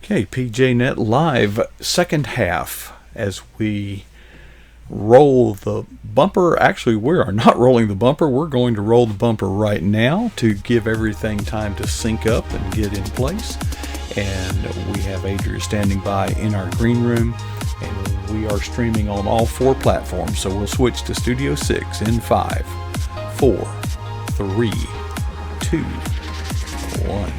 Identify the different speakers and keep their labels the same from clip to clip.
Speaker 1: Okay, PJNet Live, second half, as we roll the bumper. Actually, we are not rolling the bumper. We're going to roll the bumper right now to give everything time to sync up and get in place. And we have Adria standing by in our green room, and we are streaming on all 4 platforms. So we'll switch to Studio 6 in 5, 4, 3, 2, 1.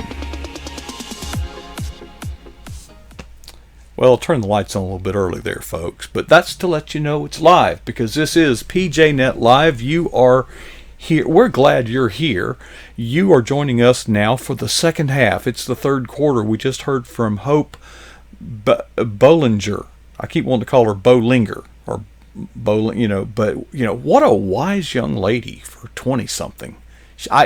Speaker 1: Well, turn the lights on a little bit early there, folks. But that's to let you know it's live, because this is PJNet Live. You are here. We're glad you're here. You are joining us now for the second half. It's the third quarter. We just heard from Hope Bollinger. I keep wanting to call her Bolinger or but what a wise young lady for 20-something.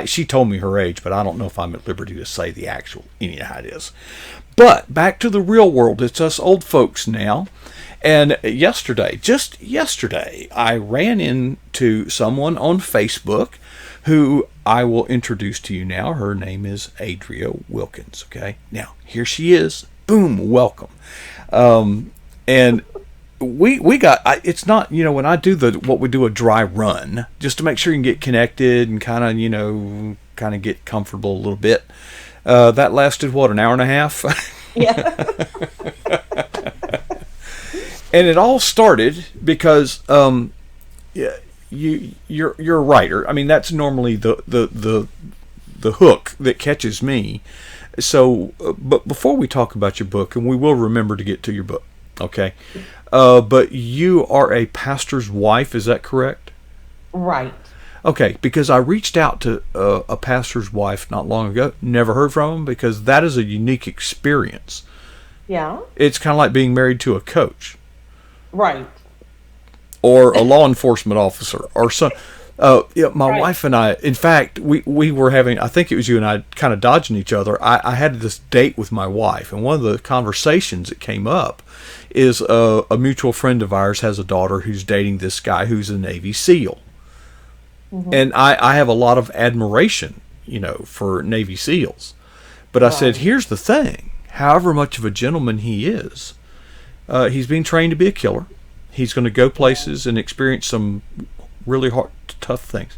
Speaker 1: She told me her age, but I don't know if I'm at liberty to say the actual, anyhow it is. But back to the real world. It's us old folks now. And just yesterday, I ran into someone on Facebook who I will introduce to you now. Her name is Adria Wilkins. Okay. Now, here she is. Boom. Welcome. And we got, it's not, when I do what we do, a dry run, just to make sure you can get connected and kind of get comfortable a little bit. That lasted, an hour and a half?
Speaker 2: Yeah.
Speaker 1: And it all started because you're a writer. I mean, that's normally the hook that catches me. So, but before we talk about your book, and we will remember to get to your book, okay? But you are a pastor's wife, is that correct?
Speaker 2: Right.
Speaker 1: Okay, because I reached out to a pastor's wife not long ago, never heard from him, because that is a unique experience.
Speaker 2: Yeah.
Speaker 1: It's kind of like being married to a coach.
Speaker 2: Right.
Speaker 1: Or a law enforcement officer, or some. My
Speaker 2: Right.
Speaker 1: wife and I, in fact, we were having, I think it was you and I kind of dodging each other. I had this date with my wife, and one of the conversations that came up is a mutual friend of ours has a daughter who's dating this guy who's a Navy SEAL. Mm-hmm. And I have a lot of admiration, for Navy SEALs. But I said, here's the thing. However much of a gentleman he is, he's being trained to be a killer. He's going to go places and experience some really hard, tough things.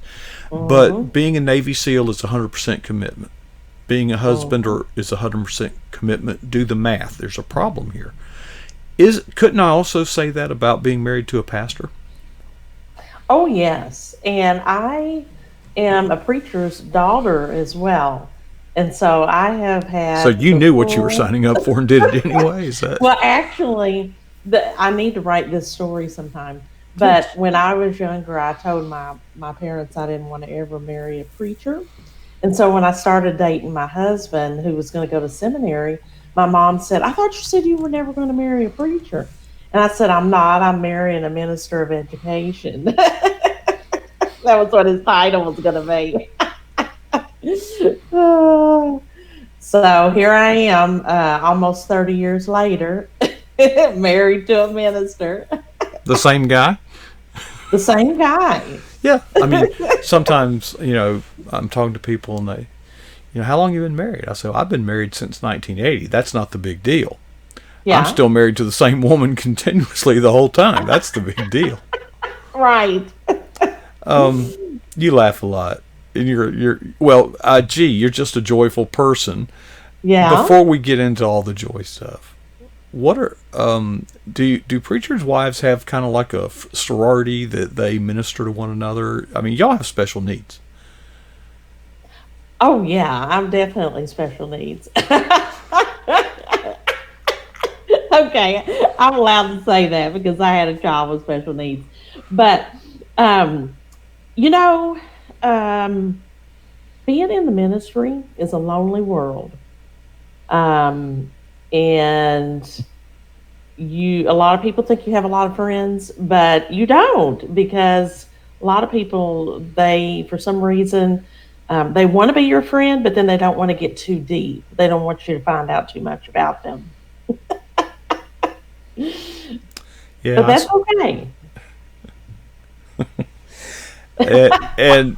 Speaker 1: Mm-hmm. But being a Navy SEAL is 100% commitment. Being a husband is 100% commitment. Do the math. There's a problem here. Couldn't I also say that about being married to a pastor?
Speaker 2: Oh, yes. And I am a preacher's daughter as well. And so I have had...
Speaker 1: So you knew what you were signing up for and did it anyway? Is that...
Speaker 2: Well, actually, I need to write this story sometime. But when I was younger, I told my parents I didn't want to ever marry a preacher. And so when I started dating my husband, who was going to go to seminary, my mom said, I thought you said you were never going to marry a preacher. And I said, I'm not. I'm marrying a minister of education. That was what his title was going to be. So here I am, almost 30 years later, married to a minister.
Speaker 1: The same guy?
Speaker 2: The same guy.
Speaker 1: Yeah. I mean, sometimes, I'm talking to people and they, how long have you been married? I say, I've been married since 1980. That's not the big deal. Yeah. I'm still married to the same woman continuously the whole time. That's the big deal.
Speaker 2: Right.
Speaker 1: You laugh a lot. And you're just a joyful person.
Speaker 2: Yeah.
Speaker 1: Before we get into all the joy stuff, what are do preachers' wives have kind of like a sorority that they minister to one another? I mean, y'all have special needs.
Speaker 2: Oh yeah, I'm definitely special needs. Okay, I'm allowed to say that because I had a child with special needs. But being in the ministry is a lonely world. And a lot of people think you have a lot of friends, but you don't, because a lot of people, for some reason, they want to be your friend, but then they don't want to get too deep. They don't want you to find out too much about them.
Speaker 1: Yeah,
Speaker 2: but that's okay.
Speaker 1: and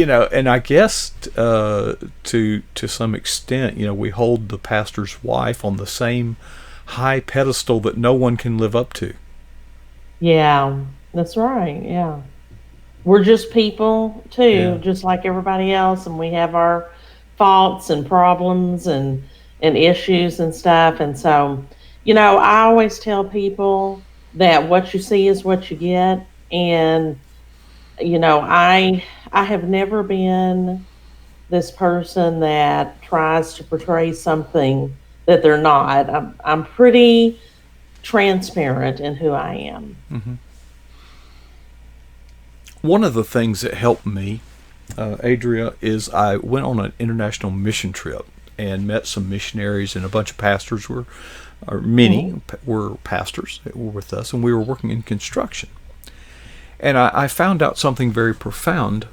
Speaker 1: and I guess to some extent, we hold the pastor's wife on the same high pedestal that no one can live up to.
Speaker 2: Yeah, that's right. Yeah. We're just people
Speaker 1: Yeah.
Speaker 2: too, just like everybody else, and we have our faults and problems and issues and stuff. And so, I always tell people that what you see is what you get. And I have never been this person that tries to portray something that they're not. I'm pretty transparent in who I am.
Speaker 1: Hmm. One of the things that helped me, Adria, is I went on an international mission trip and met some missionaries, and a bunch of pastors or
Speaker 2: Hmm.
Speaker 1: many were pastors that were with us, and we were working in construction. And I found out something very profound.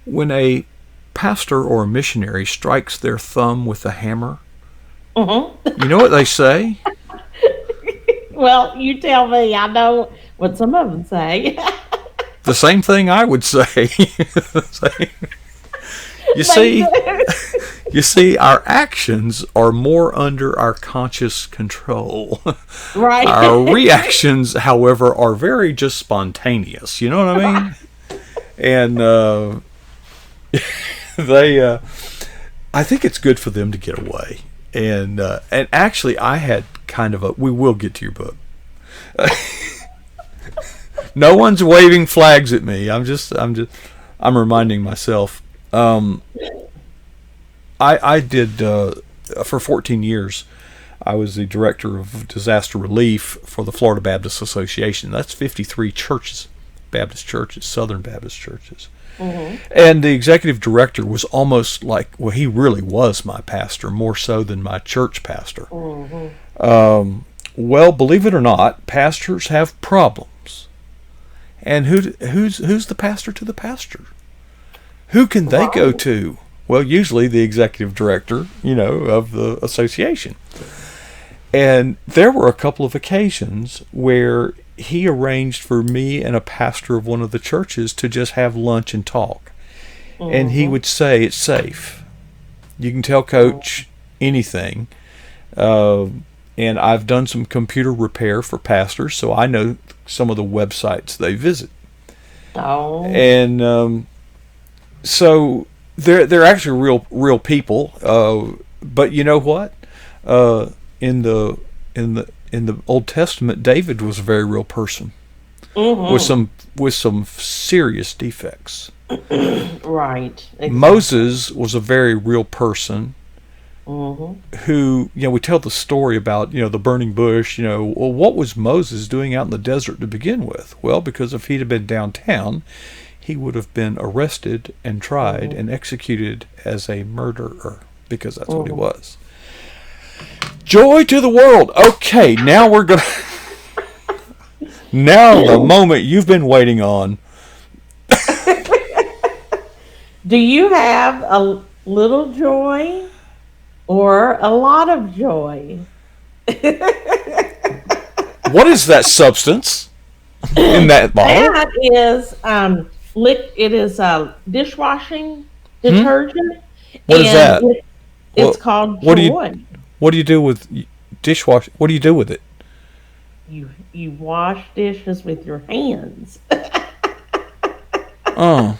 Speaker 1: When a pastor or a missionary strikes their thumb with a hammer,
Speaker 2: Hmm.
Speaker 1: you know what they say?
Speaker 2: Well, you tell me. I know what some of them say.
Speaker 1: The same thing I would say. you
Speaker 2: They
Speaker 1: see,
Speaker 2: do.
Speaker 1: you see, our actions are more under our conscious control.
Speaker 2: Right.
Speaker 1: Our reactions, however, are very just spontaneous. You know what I mean? And they, I think it's good for them to get away. And actually, I had kind of a. We will get to your book. No one's waving flags at me. I'm reminding myself. I did for 14 years. I was the director of disaster relief for the Florida Baptist Association. That's 53 churches, Baptist churches, Southern Baptist churches.
Speaker 2: Hmm.
Speaker 1: And the executive director was almost like, well, he really was my pastor, more so than my church pastor.
Speaker 2: Hmm.
Speaker 1: Well, believe it or not, pastors have problems. And who's the pastor to the pastor? Who can they go
Speaker 2: Right.
Speaker 1: to? Well, usually the executive director, of the association. And there were a couple of occasions where he arranged for me and a pastor of one of the churches to just have lunch and talk. And he
Speaker 2: Hmm.
Speaker 1: would say, it's safe. You can tell Coach anything. Uh, and I've done some computer repair for pastors, so I know some of the websites they visit.
Speaker 2: Oh.
Speaker 1: And so they're actually real people. But you know what? Uh, in the in the Old Testament, David was a very real person with
Speaker 2: Hmm.
Speaker 1: some serious defects.
Speaker 2: Right. Exactly.
Speaker 1: Moses was a very real person
Speaker 2: Hmm.
Speaker 1: who, we tell the story about, the burning bush, well, what was Moses doing out in the desert to begin with? Well, because if he'd have been downtown, he would have been arrested and tried
Speaker 2: Hmm.
Speaker 1: and executed as a murderer, because that's what he
Speaker 2: Hmm.
Speaker 1: was. Joy to the world. Okay, now we're going to. Now, the moment you've been waiting on.
Speaker 2: Do you have a little joy or a lot of joy?
Speaker 1: What is that substance in that bottle?
Speaker 2: That is it is a dishwashing
Speaker 1: Hmm?
Speaker 2: detergent,
Speaker 1: What is
Speaker 2: and
Speaker 1: that?
Speaker 2: it's
Speaker 1: What,
Speaker 2: called
Speaker 1: what do you
Speaker 2: Joy.
Speaker 1: what do you do with dishwash? What do you do with it?
Speaker 2: You wash dishes with your hands.
Speaker 1: Oh.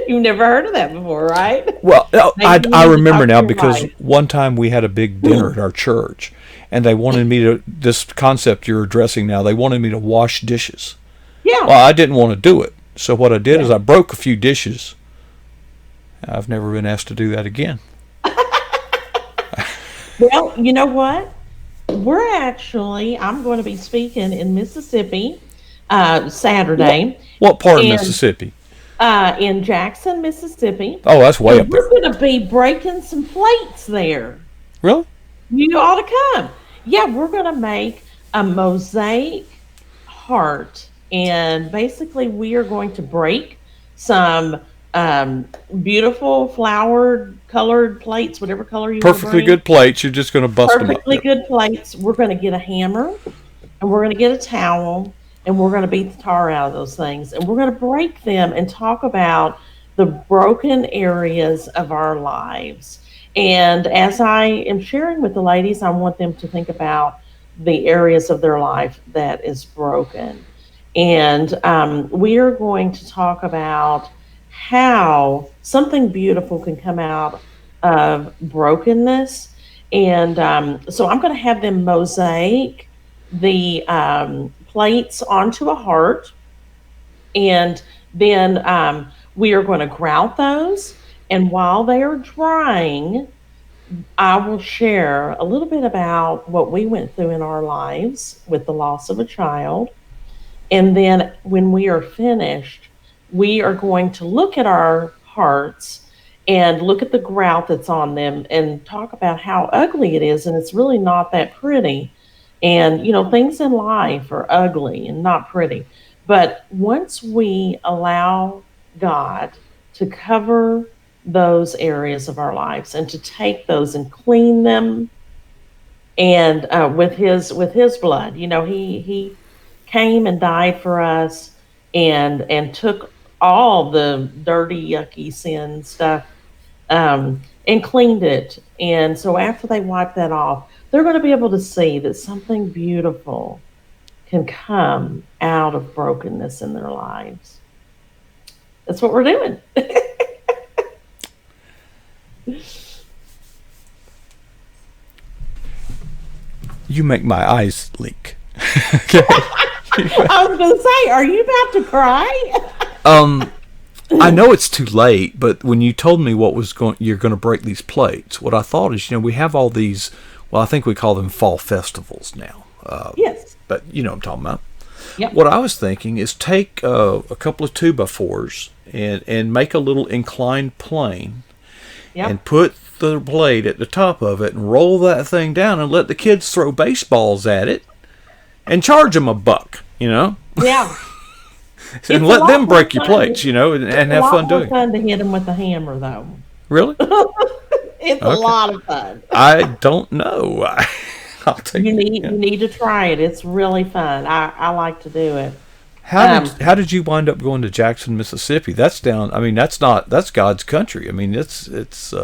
Speaker 2: You've never heard of that before, right?
Speaker 1: Well,
Speaker 2: Maybe you
Speaker 1: I
Speaker 2: need to
Speaker 1: remember
Speaker 2: talk to
Speaker 1: now
Speaker 2: your
Speaker 1: because
Speaker 2: wife.
Speaker 1: one time we had a big dinner at our church, and they wanted me to, this concept you're addressing now, they wanted me to wash dishes.
Speaker 2: Yeah,
Speaker 1: Well, I didn't want to do it. So what I did is
Speaker 2: yeah.
Speaker 1: I broke a few dishes. I've never been asked to do that again.
Speaker 2: Well, you know what? I'm going to be speaking in Mississippi
Speaker 1: What,
Speaker 2: Saturday,
Speaker 1: what part of
Speaker 2: and
Speaker 1: Mississippi?
Speaker 2: in Jackson, Mississippi,
Speaker 1: Oh, that's way
Speaker 2: and
Speaker 1: up
Speaker 2: we're
Speaker 1: there.
Speaker 2: going to be breaking some plates there.
Speaker 1: Really?
Speaker 2: You ought to come. Yeah, we're going to make a mosaic heart, and basically, we are going to break some um, beautiful flowered colored plates, whatever color you want to
Speaker 1: Perfectly
Speaker 2: bring.
Speaker 1: good plates. You're just going to bust them up.
Speaker 2: Perfectly
Speaker 1: Yep.
Speaker 2: good plates. We're going to get a hammer and we're going to get a towel, and we're going to beat the tar out of those things, and we're going to break them and talk about the broken areas of our lives. And as I am sharing with the ladies, I want them to think about the areas of their life that is broken. And we are going to talk about how something beautiful can come out of brokenness. And so I'm going to have them mosaic the plates onto a heart. And then we are going to grout those. And while they are drying, I will share a little bit about what we went through in our lives with the loss of a child. And then when we are finished, we are going to look at our hearts and look at the grout that's on them and talk about how ugly it is. And it's really not that pretty. And, things in life are ugly and not pretty. But once we allow God to cover those areas of our lives and to take those and clean them, and with his blood, he came and died for us, and took all the dirty, yucky sin stuff, and cleaned it. And so after they wipe that off, they're going to be able to see that something beautiful can come out of brokenness in their lives. That's what we're doing.
Speaker 1: You make my eyes leak. Okay.
Speaker 2: I was going to say, are you about to cry?
Speaker 1: I know it's too late, but when you told me you're going to break these plates, what I thought is, we have all these. Well, I think we call them fall festivals now.
Speaker 2: Yes.
Speaker 1: But you know what I'm talking about.
Speaker 2: Yep.
Speaker 1: What I was thinking is take a couple of 2x4s and make a little inclined plane,
Speaker 2: Yep.
Speaker 1: and put the blade at the top of it and roll that thing down and let the kids throw baseballs at it and charge them $1,
Speaker 2: Yeah.
Speaker 1: and let them break your plates, and have fun doing it.
Speaker 2: It's a lot more fun to hit them with a hammer, though.
Speaker 1: Really?
Speaker 2: It's a lot of fun.
Speaker 1: I don't know. I'll take
Speaker 2: You
Speaker 1: it.
Speaker 2: need to try it. It's really fun. I like to do it.
Speaker 1: How did you wind up going to Jackson, Mississippi? That's down. I mean, that's God's country. I mean, it's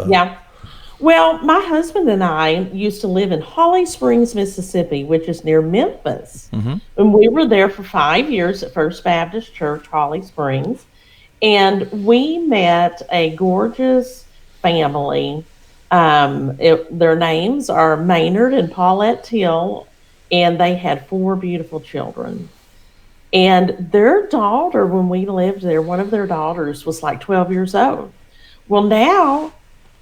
Speaker 2: Yeah. Well, my husband and I used to live in Holly Springs, Mississippi, which is near Memphis.
Speaker 1: Mm-hmm.
Speaker 2: And we were there for 5 years at First Baptist Church, Holly Springs. And we met a gorgeous family. Their names are Maynard and Paulette Till, and they had 4 beautiful children. And their daughter, when we lived there, one of their daughters was like 12 years old. Well, now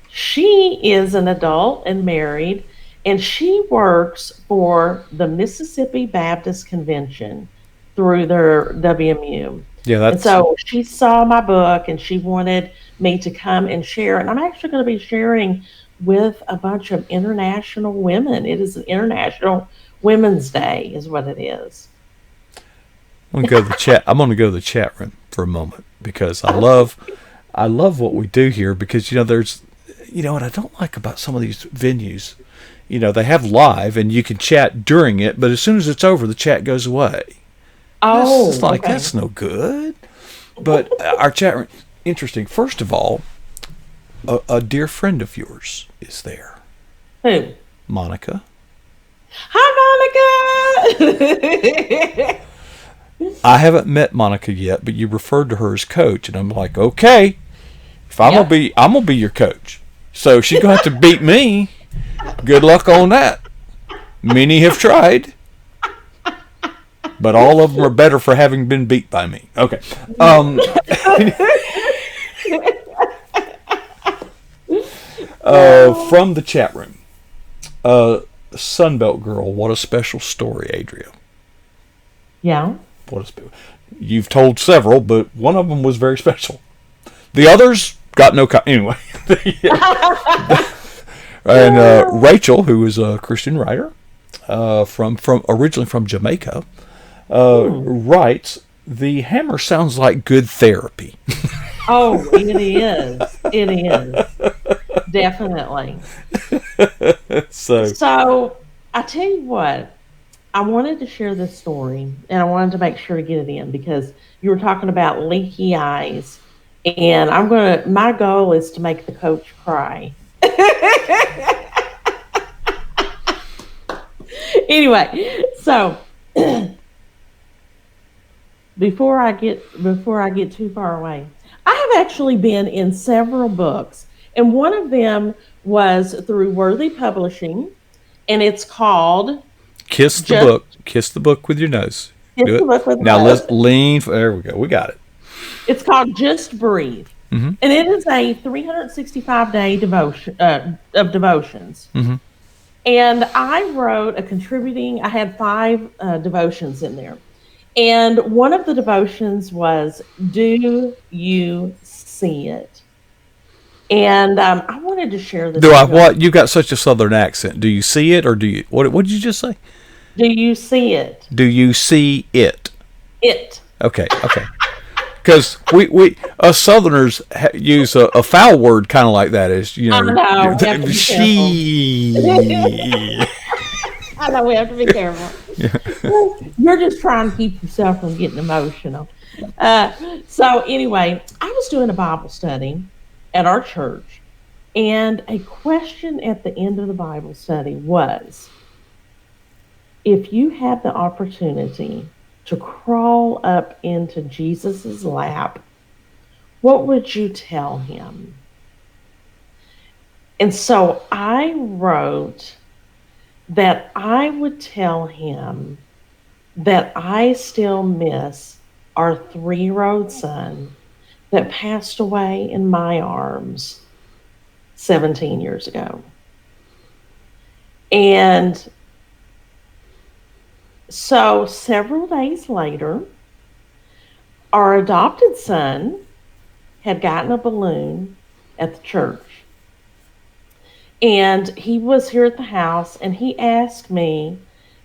Speaker 2: she is an adult and married, and she works for the Mississippi Baptist Convention through their WMU.
Speaker 1: Yeah,
Speaker 2: And so she saw my book and she wanted me to come and share. And I'm actually going to be sharing with a bunch of international women. It is an International Women's Day, is what it is.
Speaker 1: I'm going to go to the chat. I'm going to go to the chat room for a moment because I love what we do here because there's what I don't like about some of these venues. They have live and you can chat during it, but as soon as it's over, the chat goes away.
Speaker 2: Oh,
Speaker 1: it's like
Speaker 2: okay.
Speaker 1: That's no good. But our chat room, interesting. First of all, a dear friend of yours is there.
Speaker 2: Who?
Speaker 1: Monica.
Speaker 2: Hi, Monica.
Speaker 1: I haven't met Monica yet, but you referred to her as coach, and I'm like, okay, if I'm gonna be your coach. So she's gonna have to beat me. Good luck on that. Many have tried, but all of them are better for having been beat by me. Okay. From the chat room, Sunbelt Girl. What a special story, Adria.
Speaker 2: Yeah.
Speaker 1: You've told several, but one of them was very special. The others got no anyway. And Rachel, who is a Christian writer, from originally from Jamaica, writes, "The hammer sounds like good therapy."
Speaker 2: Oh, it is. It is. Definitely.
Speaker 1: So
Speaker 2: So I tell you what, I wanted to share this story, and I wanted to make sure to get it in because you were talking about leaky eyes, and my goal is to make the coach cry. Anyway, so before I get too far away, I have actually been in several books, and one of them was through Worthy Publishing, and it's called
Speaker 1: Kiss the
Speaker 2: Just
Speaker 1: book. Kiss the book with your nose.
Speaker 2: Kiss
Speaker 1: Do
Speaker 2: the
Speaker 1: it.
Speaker 2: Book with
Speaker 1: Now
Speaker 2: Love.
Speaker 1: let's lean. There we go. We got it.
Speaker 2: It's called Just Breathe,
Speaker 1: Mm-hmm.
Speaker 2: and it is a 365-day devotion of devotions.
Speaker 1: Mm-hmm.
Speaker 2: And I wrote a contributing. I had five devotions in there, and one of the devotions was "Do you see it?" And I wanted to share this
Speaker 1: Do I
Speaker 2: with you.
Speaker 1: what? You got such a southern accent. Do you see it or do you what did you just say?
Speaker 2: Do you see it?
Speaker 1: Do you see it?
Speaker 2: It.
Speaker 1: Okay, okay. Because we us Southerners use a foul word kind of like that as
Speaker 2: I know. We have to be careful.
Speaker 1: she.
Speaker 2: I know we have to be careful. You're just trying to keep yourself from getting emotional. So anyway, I was doing a Bible study at our church, and a question at the end of the Bible study was, if you had the opportunity to crawl up into Jesus's lap, what would you tell him? And so I wrote that I would tell him that I still miss our 3-year-old son that passed away in my arms 17 years ago. And so several days later, our adopted son had gotten a balloon at the church. And he was here at the house, and he asked me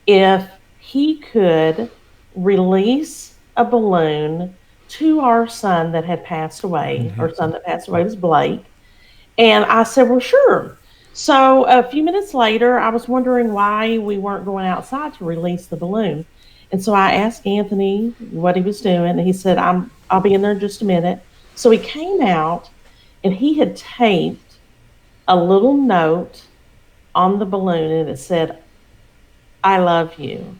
Speaker 2: if he could release a balloon to our son that had passed away.
Speaker 1: Mm-hmm.
Speaker 2: Our son that passed away was Blake. And I said, well, sure. So a few minutes later, I was wondering why we weren't going outside to release the balloon. And so I asked Anthony what he was doing, and he said, I'll be in there in just a minute. So he came out, and he had taped a little note on the balloon, and it said, I love you.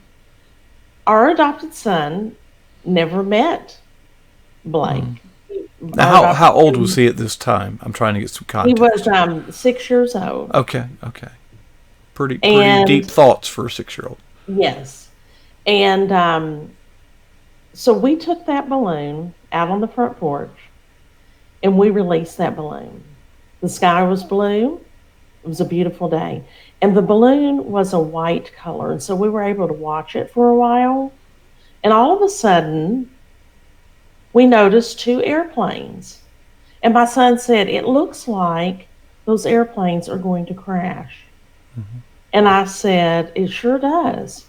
Speaker 2: Our adopted son never met Blake.
Speaker 1: Now, how old was he at this time? I'm trying to get some
Speaker 2: He
Speaker 1: context.
Speaker 2: was 6 years old.
Speaker 1: Okay, okay. Pretty
Speaker 2: And-
Speaker 1: deep thoughts for a 6-year-old.
Speaker 2: Yes. And so we took that balloon out on the front porch, and we released that balloon. The sky was blue. It was a beautiful day. And the balloon was a white color. And so we were able to watch it for a while. And all of a sudden, we noticed 2 airplanes. And my son said, it looks like those airplanes are going to crash. Mm-hmm. And I said, it sure does.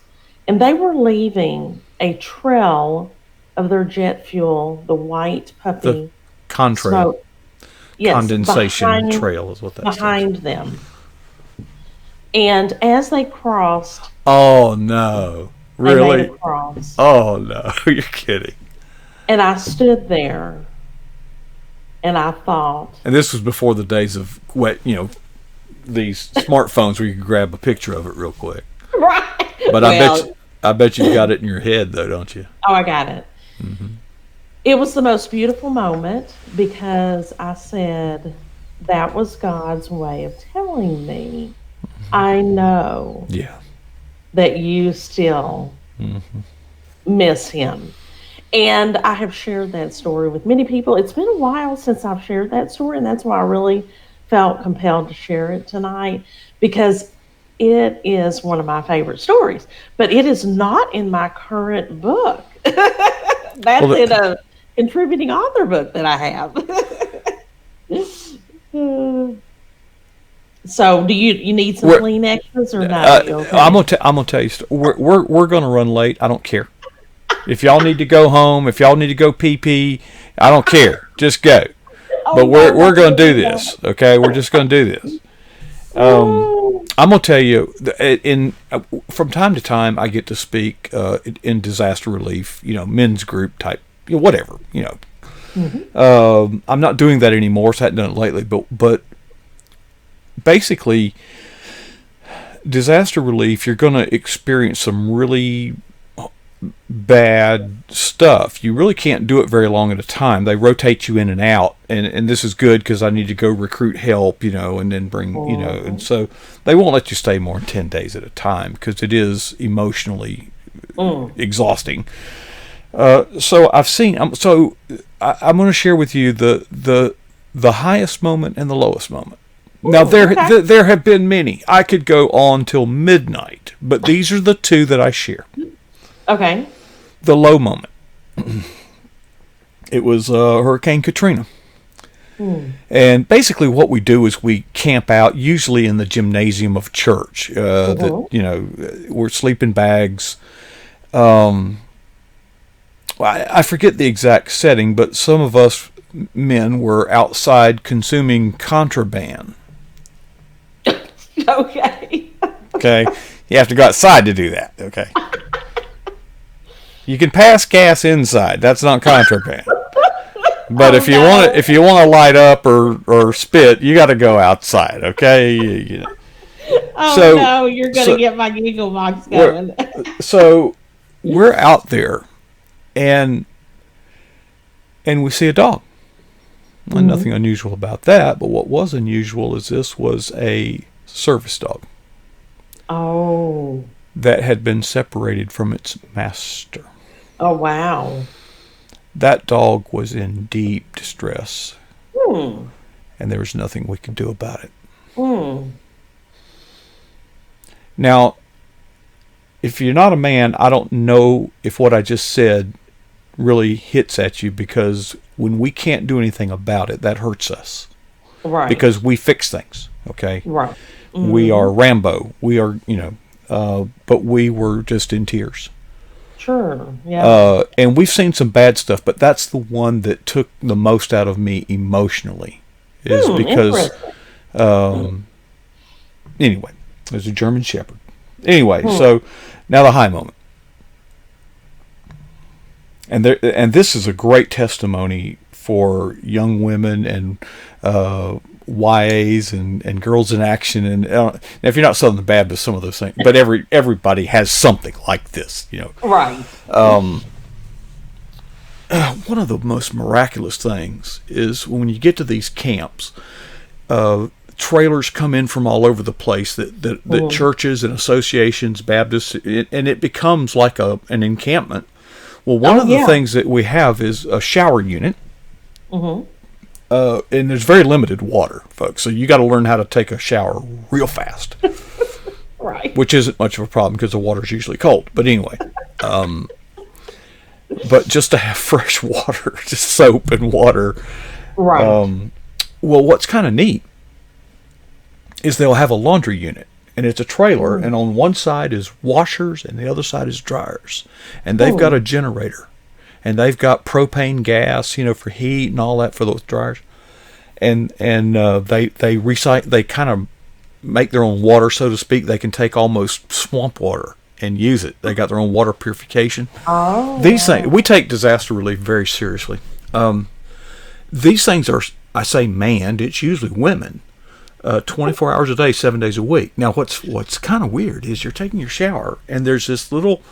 Speaker 2: And they were leaving a trail of their jet fuel, the white puppy
Speaker 1: Contrail.
Speaker 2: smoke. Yes,
Speaker 1: Condensation trail is what that
Speaker 2: behind them. And as they crossed,
Speaker 1: Oh no!
Speaker 2: they made
Speaker 1: Really?
Speaker 2: a cross.
Speaker 1: Oh no! You're kidding.
Speaker 2: And I stood there, and I thought,
Speaker 1: And this was before the days of these smartphones where you could grab a picture of it real quick.
Speaker 2: right?
Speaker 1: But I bet you've got it in your head though, don't you?
Speaker 2: Oh, I got it.
Speaker 1: Mm-hmm.
Speaker 2: It was the most beautiful moment because I said, that was God's way of telling me, I know
Speaker 1: Yeah.
Speaker 2: that you still miss him. And I have shared that story with many people. It's been a while since I've shared that story, and that's why I really felt compelled to share it tonight, because it is one of my favorite stories. But it is not in my current book. That's in a contributing author book that I have. So, do you need some Kleenexes or no? Okay?
Speaker 1: I'm gonna tell you. We're gonna run late. I don't care. If y'all need to go home, if y'all need to go pee, I don't care. Just go. But we're gonna do this. Okay, we're just gonna do this. I'm gonna tell you, from time to time, I get to speak in disaster relief, men's group type, whatever, I'm not doing that anymore, so I haven't done it lately. But basically, disaster relief, you're gonna experience some really bad stuff. You really can't do it very long at a time. They rotate you in and out, and this is good because I need to go recruit help, and then bring, and so they won't let you stay more than 10 days at a time because it is emotionally exhausting. So I've seen. I'm going to share with you the highest moment and the lowest moment. Now there have been many. I could go on till midnight, but these are the two that I share.
Speaker 2: Okay.
Speaker 1: The low moment. It was Hurricane Katrina. And basically what we do is we camp out, usually in the gymnasium of church. We're sleeping bags. I forget the exact setting, but some of us men were outside consuming contraband.
Speaker 2: Okay.
Speaker 1: Okay. You have to go outside to do that. Okay. You can pass gas inside. That's not contraband. But if you want to light up or spit, you got to go outside. Okay.
Speaker 2: No, you're gonna get my giggle box going.
Speaker 1: So we're out there, and we see a dog. Well, nothing unusual about that. But what was unusual is this was a service dog.
Speaker 2: Oh.
Speaker 1: That had been separated from its master.
Speaker 2: Oh, wow.
Speaker 1: That dog was in deep distress.
Speaker 2: And
Speaker 1: there was nothing we could do about it. Now, if you're not a man, I don't know if what I just said really hits at you, because when we can't do anything about it, that hurts us.
Speaker 2: Right.
Speaker 1: Because we fix things, okay?
Speaker 2: Right.
Speaker 1: We are Rambo. We are, but we were just in tears.
Speaker 2: Sure. Yeah.
Speaker 1: And we've seen some bad stuff, but that's the one that took the most out of me emotionally, is because, anyway, it was a German Shepherd. Anyway, so now the high moment. And this is a great testimony for young women and YAs and girls in action. And if you're not Southern Baptist, some of those things, but everybody has something like this,
Speaker 2: Right.
Speaker 1: One of the most miraculous things is when you get to these camps, trailers come in from all over the place that churches and associations, Baptists, and it becomes like an encampment. Well, one of the things that we have is a shower unit. And there's very limited water, folks. So you got to learn how to take a shower real fast.
Speaker 2: Right.
Speaker 1: Which isn't much of a problem because the water's usually cold. But anyway, but just to have fresh water, just soap and water.
Speaker 2: Right.
Speaker 1: Well, what's kind of neat is they'll have a laundry unit. And it's a trailer, and on one side is washers, and the other side is dryers. And they've got a generator. And they've got propane gas, for heat and all that for those dryers. And they recycle. They kind of make their own water, so to speak. They can take almost swamp water and use it. They got their own water purification. These things, we take disaster relief very seriously. These things are, I say, manned. It's usually women. 24 hours a day, 7 days a week. Now, what's kind of weird is you're taking your shower, and there's this little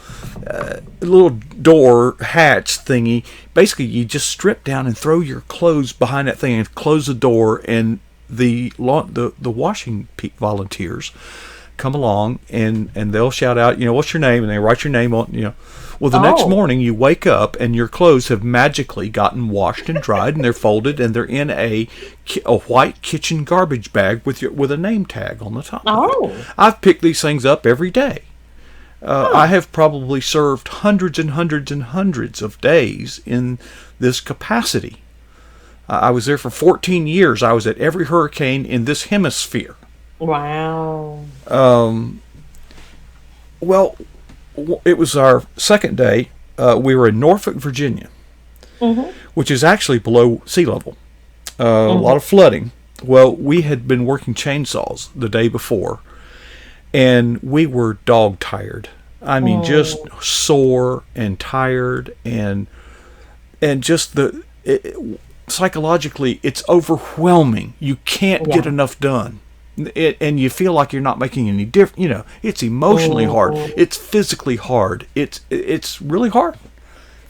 Speaker 1: door hatch thingy. Basically, you just strip down and throw your clothes behind that thing and close the door, and the washing volunteers come along and they'll shout out, what's your name, and they write your name on, Well, the next morning you wake up and your clothes have magically gotten washed and dried, and they're folded, and they're in a white kitchen garbage bag with a name tag on the top. Of it. I've picked these things up every day. I have probably served hundreds and hundreds and hundreds of days in this capacity. I was there for 14 years. I was at every hurricane in this hemisphere.
Speaker 2: Wow.
Speaker 1: Well, it was our second day. We were in Norfolk, Virginia, which is actually below sea level. A lot of flooding. Well, we had been working chainsaws the day before, and we were dog tired. I mean, just
Speaker 2: Mm,
Speaker 1: sore and tired, and just psychologically, it's overwhelming. You can't get
Speaker 2: yeah.
Speaker 1: enough done. And you feel like you're not making any difference. It's emotionally hard.
Speaker 2: Mhm.
Speaker 1: It's physically hard. It's really hard.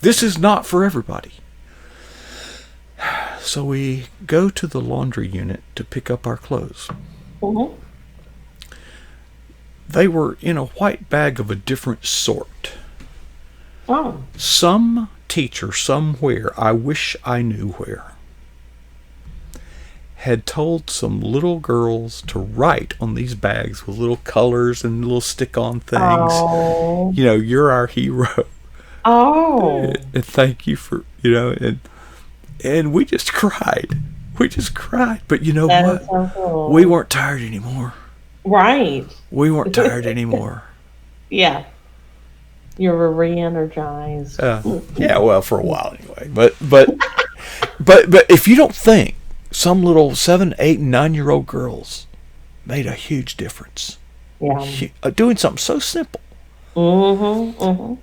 Speaker 1: This is not for everybody. So we go to the laundry unit to pick up our clothes.
Speaker 2: Mhm.
Speaker 1: They were in a white bag of a different sort.
Speaker 2: Oh.
Speaker 1: Some teacher somewhere, I wish I knew where, had told some little girls to write on these bags with little colors and little stick on things.
Speaker 2: Oh.
Speaker 1: You're our hero.
Speaker 2: Oh.
Speaker 1: And thank you for, and we just cried. We just cried. But you know
Speaker 2: That is
Speaker 1: what?
Speaker 2: so
Speaker 1: We
Speaker 2: cool.
Speaker 1: weren't tired anymore.
Speaker 2: Right.
Speaker 1: We weren't tired anymore.
Speaker 2: Yeah. You were re-energized.
Speaker 1: Yeah, well, for a while anyway. But if you don't think some little 7, 8, and 9-year-old girls made a huge difference,
Speaker 2: Yeah.
Speaker 1: doing something so simple.
Speaker 2: Mhm. Mhm.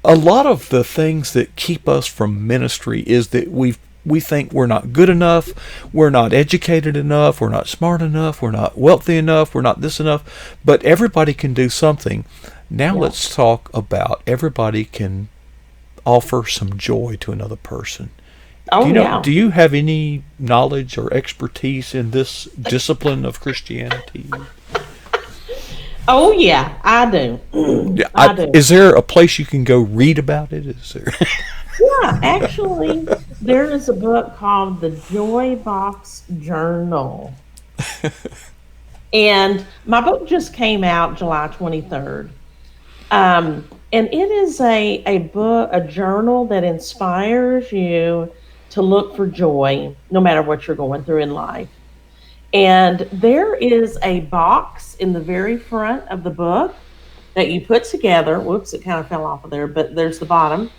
Speaker 1: A lot of the things that keep us from ministry is that we think we're not good enough, we're not educated enough, we're not smart enough, we're not wealthy enough, we're not this enough, but everybody can do something. Now
Speaker 2: Yeah.
Speaker 1: let's talk about everybody can offer some joy to another person.
Speaker 2: Oh yeah.
Speaker 1: Do you have any knowledge or expertise in this discipline of Christianity?
Speaker 2: Oh yeah. I do.
Speaker 1: Yeah,
Speaker 2: I do.
Speaker 1: is there a place you can go read about it? Is there?
Speaker 2: Yeah. Actually, there is a book called The Joy Box Journal, and my book just came out July 23rd. And it is a book, a journal that inspires you to look for joy no matter what you're going through in life. And there is a box in the very front of the book that you put together. Whoops, it kind of fell off of there, but there's the bottom.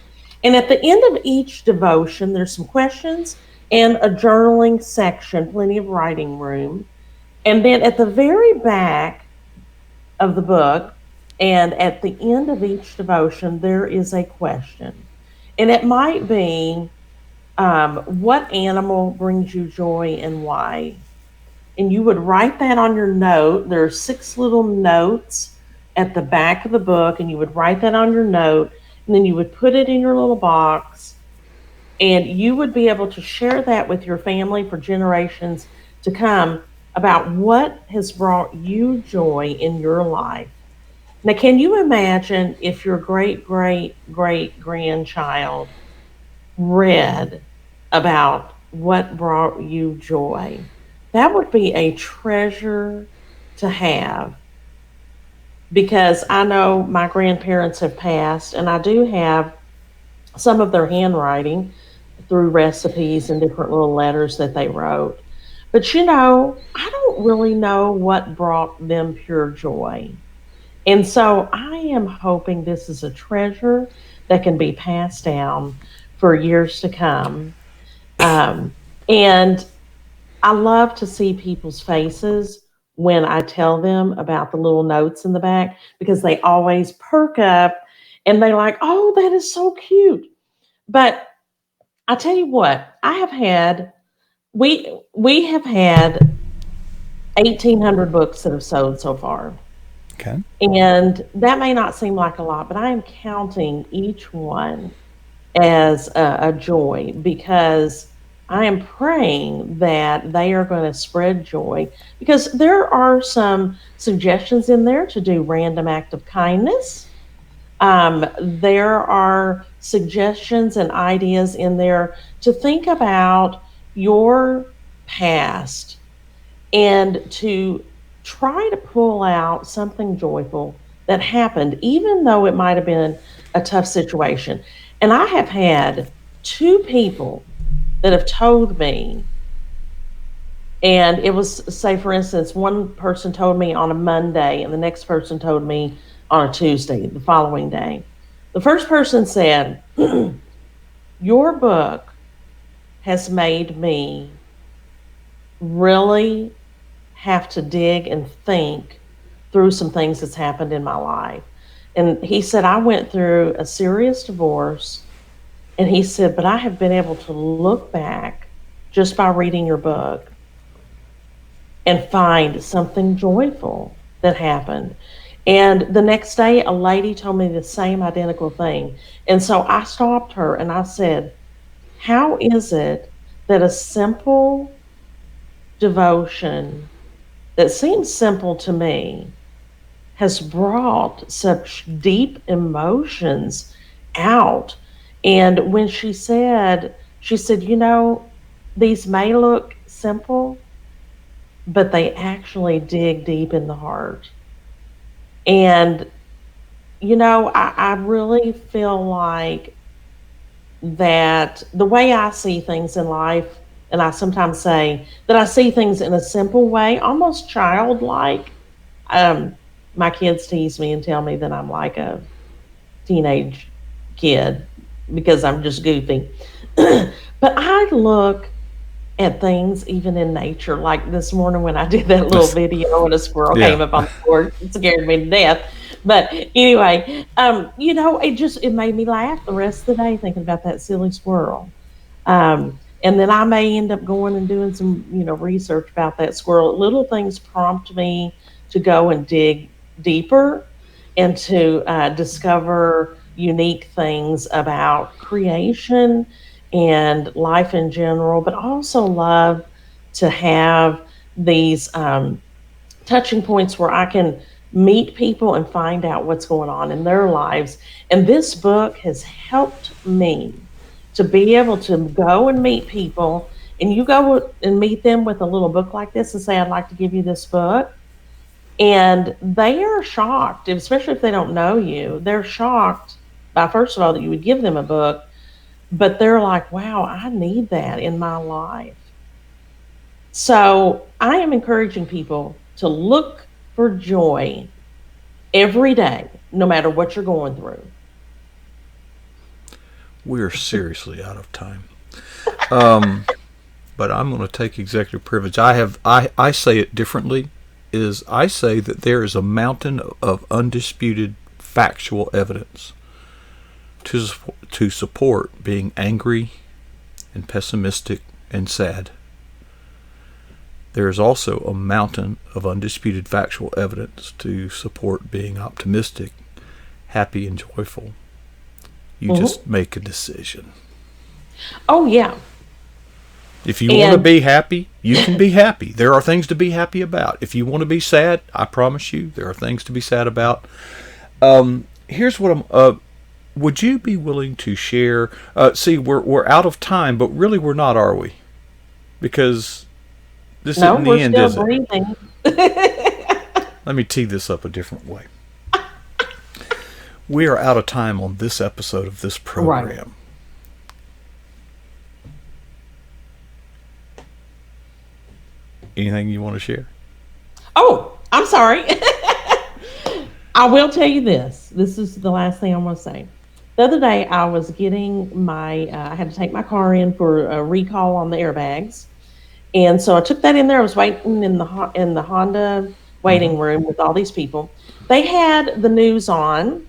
Speaker 2: And at the end of each devotion, there's some questions and a journaling section, plenty of writing room. And then at the very back of the book, and at the end of each devotion, there is a question. And it might be, what animal brings you joy and why? And you would write that on your note. There are 6 little notes at the back of the book, and you would write that on your note, and then you would put it in your little box, and you would be able to share that with your family for generations to come about what has brought you joy in your life. Now, can you imagine if your great, great, great grandchild read about what brought you joy? That would be a treasure to have, because I know my grandparents have passed, and I do have some of their handwriting through recipes and different little letters that they wrote. But I don't really know what brought them pure joy. And so I am hoping this is a treasure that can be passed down for years to come. Um, and I love to see people's faces when I tell them about the little notes in the back, because they always perk up and they like, oh, that is so cute. But I tell you what, we have had 1,800 books that have sold so far.
Speaker 1: Okay.
Speaker 2: And that may not seem like a lot, but I am counting each one as a joy, because I am praying that they are going to spread joy, because there are some suggestions in there to do random act of kindness. There are suggestions and ideas in there to think about your past and to try to pull out something joyful that happened, even though it might have been a tough situation. And I have had 2 people that have told me, and it was, say, for instance, one person told me on a Monday, and the next person told me on a Tuesday, the following day. The first person said, your book has made me really have to dig and think through some things that's happened in my life. And he said, I went through a serious divorce. And he said, but I have been able to look back just by reading your book and find something joyful that happened. And the next day, a lady told me the same identical thing. And so I stopped her and I said, how is it that a simple devotion that seems simple to me has brought such deep emotions out? And when she said, these may look simple, but they actually dig deep in the heart. And, I really feel like that the way I see things in life, and I sometimes say that I see things in a simple way, almost childlike. Um, my kids tease me and tell me that I'm like a teenage kid because I'm just goofy. But I look at things even in nature. Like this morning when I did that little video and a squirrel
Speaker 1: Yeah.
Speaker 2: came up on the porch, it scared me to death. But anyway, it made me laugh the rest of the day thinking about that silly squirrel. And then I may end up going and doing some, research about that squirrel. Little things prompt me to go and dig deeper and to discover unique things about creation and life in general, but also love to have these touching points where I can meet people and find out what's going on in their lives. And this book has helped me to be able to go and meet people. And you go and meet them with a little book like this and say, I'd like to give you this book. And they are shocked, especially if they don't know you. They're shocked by, first of all, that you would give them a book, but they're like, wow, I need that in my life. So I am encouraging people to look for joy every day, no matter what you're going through.
Speaker 1: We're seriously out of time. But I'm going to take executive privilege. I say it differently. I say that there is a mountain of undisputed factual evidence to support being angry and pessimistic and sad. There is also a mountain of undisputed factual evidence to support being optimistic, happy, and joyful. You just make a decision.
Speaker 2: Oh, yeah.
Speaker 1: If you want to be happy, you can be happy. There are things to be happy about. If you want to be sad, I promise you, there are things to be sad about. Here's what I'm. Would you be willing to share? See, we're out of time, but really we're not, are we? Because this isn't the end, is it? Let me tee this up a different way. We are out of time on this episode of this program. Right. Anything you want to share?
Speaker 2: Oh, I'm sorry. I will tell you this. This is the last thing I'm going to say. The other day, I was getting I had to take my car in for a recall on the airbags. And so I took that in there. I was waiting in the Honda waiting room with all these people. They had the news on.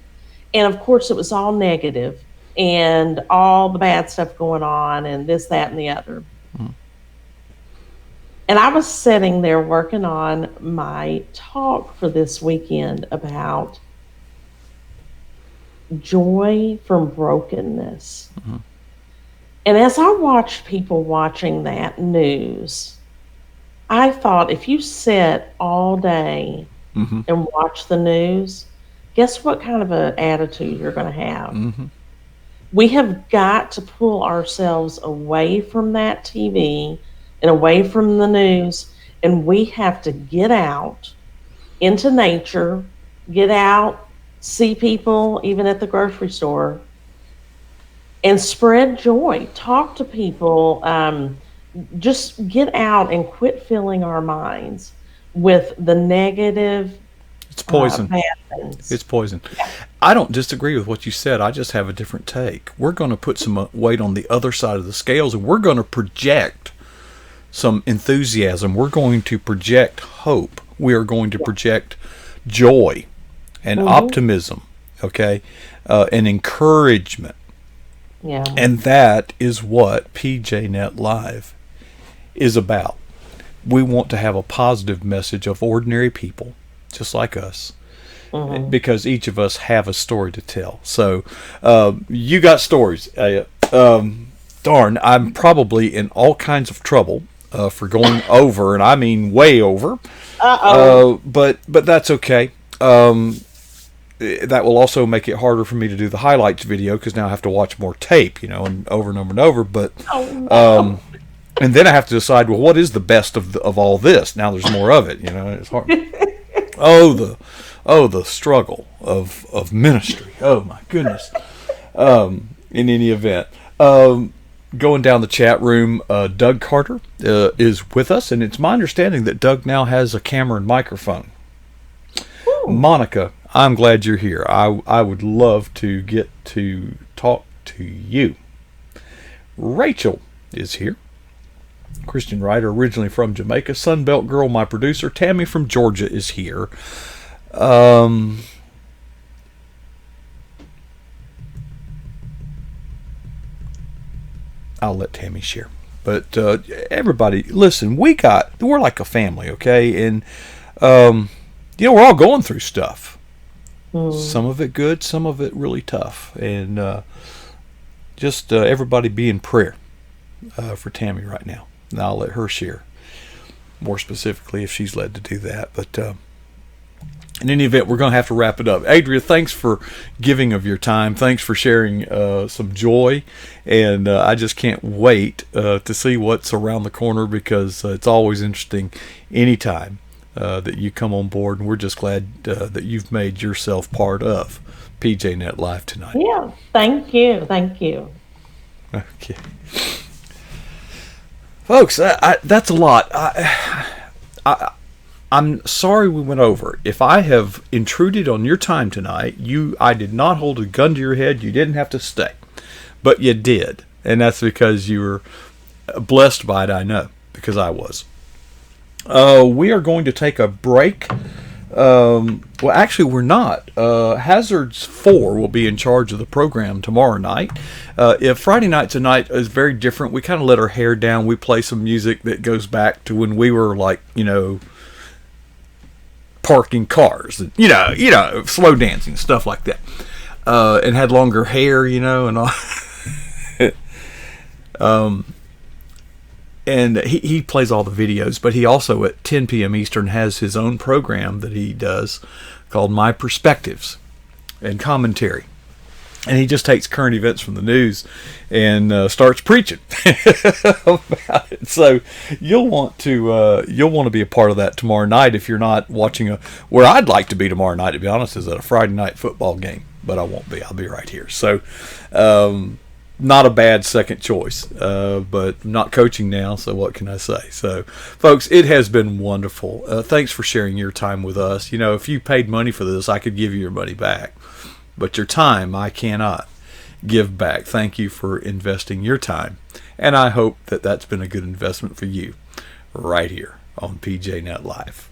Speaker 2: And of course, it was all negative and all the bad stuff going on and this, that, and the other. And I was sitting there working on my talk for this weekend about joy from brokenness. And as I watched people watching that news, I thought, if you sit all day and watch the news, guess what kind of an attitude you're going to have? We have got to pull ourselves away from that TV and away from the news, and we have to get out into nature, get out, see people, even at the grocery store, and spread joy. Talk to people. Just get out and quit filling our minds with the negative.
Speaker 1: It's poison.
Speaker 2: Bad things.
Speaker 1: It's poison. Yeah. I don't disagree with what you said. I just have a different take. We're going to put some weight on the other side of the scales, and we're going to project some enthusiasm. We're going to project hope. We are going to project joy and optimism, okay, and encouragement.
Speaker 2: Yeah.
Speaker 1: And that is what PJNet Live is about. We want to have a positive message of ordinary people, just like us, because each of us have a story to tell. So you got stories. Darn, I'm probably in all kinds of trouble for going over, and I mean way over. But that's okay. That will also make it harder for me to do the highlights video because now I have to watch more tape, and over and over and over. But and then I have to decide, well, what is the best of all this? Now there's more of it. It's hard. The struggle of ministry. Oh my goodness. In any event, going down the chat room, Doug Carter is with us, and it's my understanding that Doug now has a camera and microphone. Ooh. Monica, I'm glad you're here. I would love to get to talk to you. Rachel is here. Christian writer, originally from Jamaica. Sunbelt Girl, my producer. Tammy from Georgia is here. I'll let Tammy share. But everybody, listen, we're like a family, okay? And, we're all going through stuff. Some of it good, some of it really tough. And just everybody be in prayer for Tammy right now. And I'll let her share more specifically if she's led to do that. But in any event, we're going to have to wrap it up. Adria, thanks for giving of your time. Thanks for sharing some joy. And I just can't wait to see what's around the corner, because it's always interesting anytime that you come on board. And we're just glad that you've made yourself part of PJNet Live tonight.
Speaker 2: Yeah, thank you. Thank you.
Speaker 1: Okay. Folks, that's a lot. I'm sorry we went over. If I have intruded on your time tonight, I did not hold a gun to your head. You didn't have to stay. But you did. And that's because you were blessed by it, I know, because I was. We are going to take a break. Well, actually, we're not. Hazards 4 will be in charge of the program tomorrow night. If Friday night tonight is very different, we kind of let our hair down. We play some music that goes back to when we were like, parking cars, and, slow dancing, stuff like that. And had longer hair, and all. And he plays all the videos, but he also at 10 p.m. Eastern has his own program that he does called My Perspectives and Commentary. And he just takes current events from the news and starts preaching about it. So you'll want to be a part of that tomorrow night if you're not watching where I'd like to be tomorrow night, to be honest, is at a Friday night football game, but I won't be. I'll be right here. So not a bad second choice, but I'm not coaching now, so what can I say? So, folks, it has been wonderful. Thanks for sharing your time with us. If you paid money for this, I could give you your money back. But your time, I cannot give back. Thank you for investing your time. And I hope that that's been a good investment for you right here on PJNet Live.